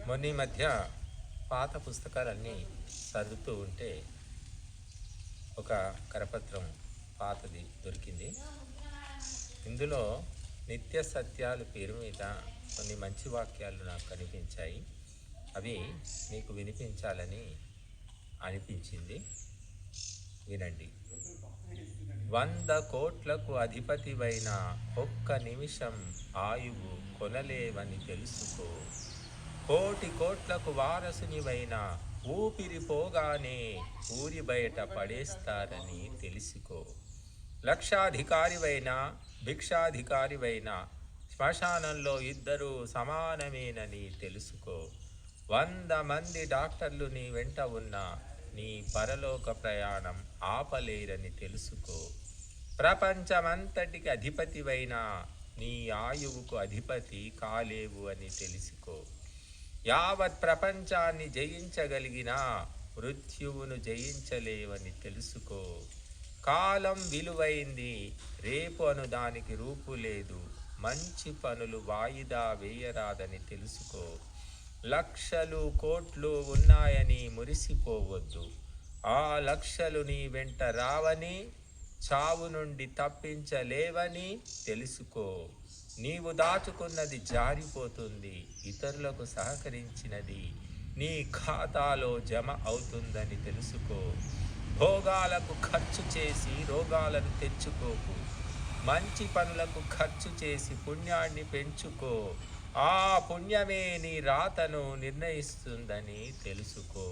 మొన్న ఈ మధ్య పాత పుస్తకాలన్నీ చదువుతూ ఉంటే ఒక కరపత్రం పాతది దొరికింది. ఇందులో నిత్య సత్యాలు పేరు మీద కొన్ని మంచి వాక్యాలు నాకు కనిపించాయి. అవి మీకు వినిపించాలని అనిపించింది. వినండి. 100 కోట్లకు అధిపతివైన ఒక్క నిమిషం ఆయువు కొనలేవని తెలుసుకో. కోటి కోట్లకు వారసునివైన ఊపిరిపోగానే ఊరి బయట పడేస్తారని తెలుసుకో. లక్షాధికారివైన భిక్షాధికారివైన శ్మశానంలో ఇద్దరూ సమానమేనని తెలుసుకో. 100 మంది డాక్టర్లు నీ వెంట ఉన్న నీ పరలోక ప్రయాణం ఆపలేరని తెలుసుకో. ప్రపంచమంతటికి అధిపతివైన నీ ఆయువుకు అధిపతి కాలేవు అని తెలుసుకో. యావత్ ప్రపంచాన్ని జయించగలిగిన మృత్యువును జయించలేవని తెలుసుకో. కాలం విలువైంది, రేపు అను దానికి రూపు లేదు. మంచి పనులు వాయిదా వేయరాదని తెలుసుకో. లక్షలు కోట్లు ఉన్నాయని మురిసిపోవద్దు. ఆ లక్షలు నీ వెంట రావని, చావు నుండి తప్పించలేవని తెలుసుకో. నీవు దాచుకున్నది జారిపోతుంది, ఇతరులకు సహకరించినది నీ ఖాతాలో జమ అవుతుందని తెలుసుకో. భోగాలకు ఖర్చు చేసి రోగాలను తెచ్చుకోకు. మంచి పనులకు ఖర్చు చేసి పుణ్యాన్ని పెంచుకో. ఆ పుణ్యమే నీ రాతను నిర్ణయిస్తుందని తెలుసుకో.